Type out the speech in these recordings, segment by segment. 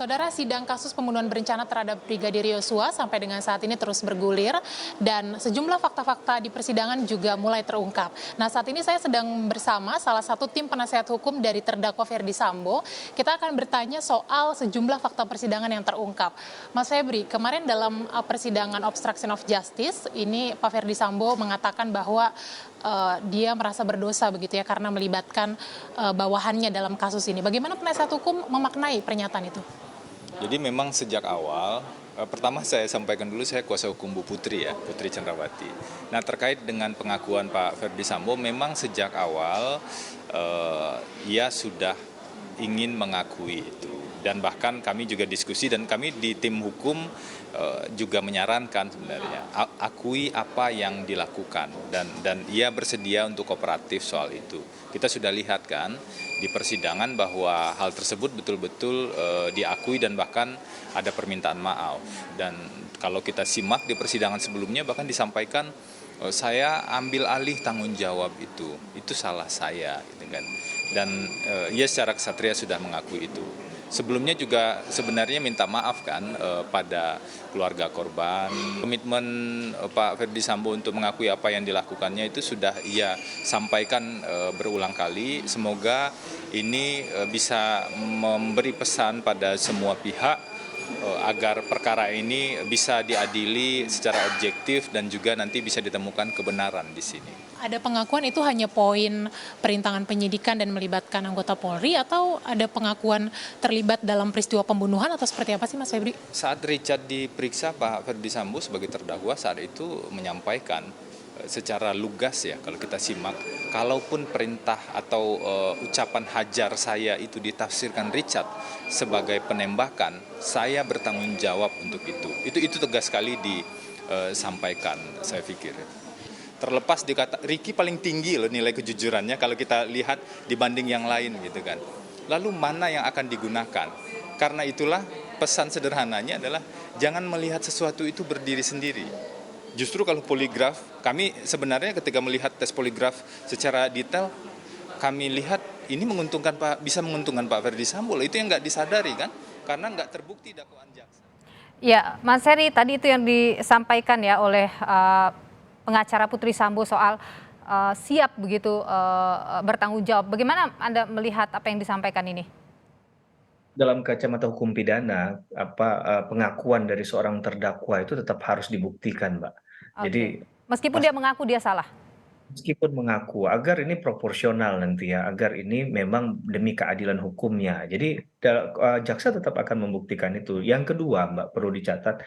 Saudara, sidang kasus pembunuhan berencana terhadap Brigadir Yosua sampai dengan saat ini terus bergulir dan sejumlah fakta-fakta di persidangan juga mulai terungkap. Nah, saat ini saya sedang bersama salah satu tim penasehat hukum dari terdakwa Ferdy Sambo. Kita akan bertanya soal sejumlah fakta persidangan yang terungkap. Mas Febri, kemarin dalam persidangan obstruction of justice, ini Pak Ferdy Sambo mengatakan bahwa dia merasa berdosa begitu ya karena melibatkan bawahannya dalam kasus ini. Bagaimana penasihat hukum memaknai pernyataan itu? Jadi memang sejak awal, pertama saya sampaikan dulu saya kuasa hukum Bu Putri ya, Putri Chandrawati. Nah terkait dengan pengakuan Pak Ferdy Sambo, memang sejak awal ia sudah ingin mengakui itu. Dan bahkan kami juga diskusi dan kami di tim hukum juga menyarankan sebenarnya akui apa yang dilakukan dan ia bersedia untuk kooperatif soal itu. Kita sudah lihat kan di persidangan bahwa hal tersebut betul-betul diakui dan bahkan ada permintaan maaf. Dan kalau kita simak di persidangan sebelumnya bahkan disampaikan saya ambil alih tanggung jawab itu salah saya gitu kan. Dan ia secara kesatria sudah mengakui itu. Sebelumnya juga sebenarnya minta maaf kan pada keluarga korban. Komitmen Pak Ferdy Sambo untuk mengakui apa yang dilakukannya itu sudah ia sampaikan berulang kali. Semoga ini bisa memberi pesan pada semua pihak agar perkara ini bisa diadili secara objektif dan juga nanti bisa ditemukan kebenaran di sini. Ada pengakuan itu hanya poin perintangan penyidikan dan melibatkan anggota Polri atau ada pengakuan terlibat dalam peristiwa pembunuhan atau seperti apa sih Mas Febri? Saat Richard diperiksa, Pak Ferdy Sambo sebagai terdakwa saat itu menyampaikan secara lugas ya kalau kita simak, kalaupun perintah atau ucapan hajar saya itu ditafsirkan Richard sebagai penembakan, saya bertanggung jawab untuk itu. Itu tegas sekali disampaikan, saya pikir. Terlepas dikata Ricky paling tinggi loh nilai kejujurannya kalau kita lihat dibanding yang lain gitu kan. Lalu mana yang akan digunakan? Karena itulah pesan sederhananya adalah jangan melihat sesuatu itu berdiri sendiri. Justru kalau poligraf, kami sebenarnya ketika melihat tes poligraf secara detail, kami lihat ini bisa menguntungkan Pak Ferdy Sambo. Itu yang nggak disadari kan, karena nggak terbukti dakwaan jaksa. Ya, Mas Heri, tadi itu yang disampaikan ya oleh pengacara Putri Sambo soal siap begitu bertanggung jawab. Bagaimana Anda melihat apa yang disampaikan ini? Dalam kacamata hukum pidana, pengakuan dari seorang terdakwa itu tetap harus dibuktikan, Mbak. Jadi Oke. Meskipun dia mengaku dia salah. meskipun mengaku agar ini proporsional nanti ya, agar ini memang demi keadilan hukumnya. Jadi jaksa tetap akan membuktikan itu. Yang kedua, Mbak, perlu dicatat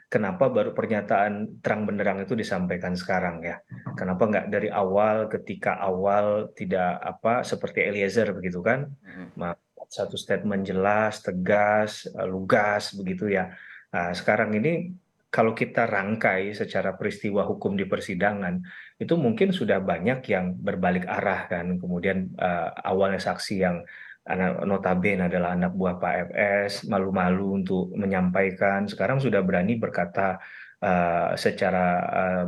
kenapa baru pernyataan terang benderang itu disampaikan sekarang ya. Kenapa nggak dari awal ketika awal tidak seperti Eliezer begitu kan? Satu statement jelas, tegas, lugas begitu ya. Nah, sekarang ini kalau kita rangkai secara peristiwa hukum di persidangan, itu mungkin sudah banyak yang berbalik arah kan. Kemudian awalnya saksi yang notabene adalah anak buah Pak FS, malu-malu untuk menyampaikan, sekarang sudah berani berkata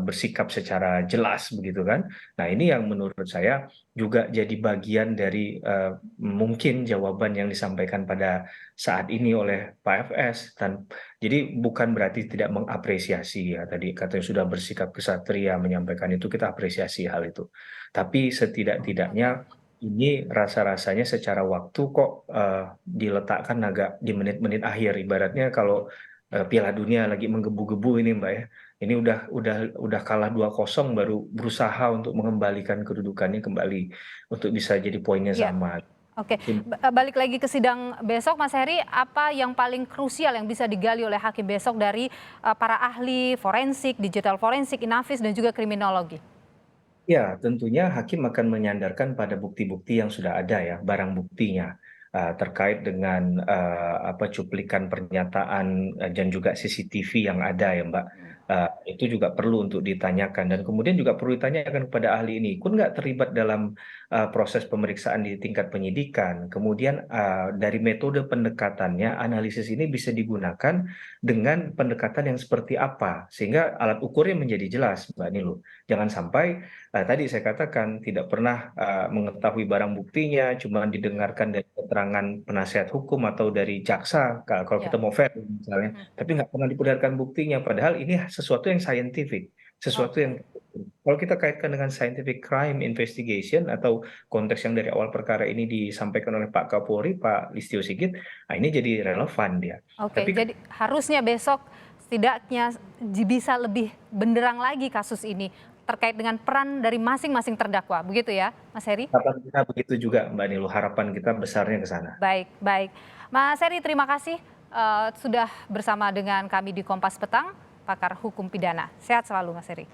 bersikap secara jelas begitu kan. Nah ini yang menurut saya juga jadi bagian dari mungkin jawaban yang disampaikan pada saat ini oleh Pak FS. Dan jadi bukan berarti tidak mengapresiasi ya, tadi katanya sudah bersikap kesatria menyampaikan itu, kita apresiasi hal itu. Tapi setidak-tidaknya ini rasa-rasanya secara waktu kok diletakkan agak di menit-menit akhir, ibaratnya kalau Piala Dunia lagi menggebu-gebu ini Mbak ya. Ini udah kalah 2-0 baru berusaha untuk mengembalikan kedudukannya kembali untuk bisa jadi poinnya Iya. sama. Oke, balik lagi ke sidang besok, Mas Heri, apa yang paling krusial yang bisa digali oleh hakim besok dari para ahli forensik, digital forensik, Inavis dan juga kriminologi? Ya, tentunya hakim akan menyandarkan pada bukti-bukti yang sudah ada ya, barang buktinya terkait dengan cuplikan pernyataan dan juga CCTV yang ada ya Mbak. Itu juga perlu untuk ditanyakan dan kemudian juga perlu ditanyakan kepada ahli ini, ikut nggak terlibat dalam proses pemeriksaan di tingkat penyidikan. Kemudian dari metode pendekatannya, analisis ini bisa digunakan dengan pendekatan yang seperti apa, sehingga alat ukurnya menjadi jelas Mbak Nilu. Jangan sampai tadi saya katakan tidak pernah mengetahui barang buktinya, cuma didengarkan dari keterangan penasihat hukum atau dari jaksa, kalau kita Ya. mau fair misalnya, tapi nggak pernah diperlihatkan buktinya. Padahal ini sesuatu yang scientific, sesuatu yang Oke. kalau kita kaitkan dengan scientific crime investigation atau konteks yang dari awal perkara ini disampaikan oleh Pak Kapolri, Pak Listio Sigit, nah ini jadi relevan dia. Oke, Tapi jadi harusnya besok setidaknya bisa lebih benderang lagi kasus ini terkait dengan peran dari masing-masing terdakwa, begitu ya, Mas Heri? harapan kita begitu juga, Mbak Nilu, harapan kita besarnya ke sana. Baik, baik. Mas Heri, terima kasih sudah bersama dengan kami di Kompas Petang, pakar hukum pidana. Sehat selalu, Mas Heri.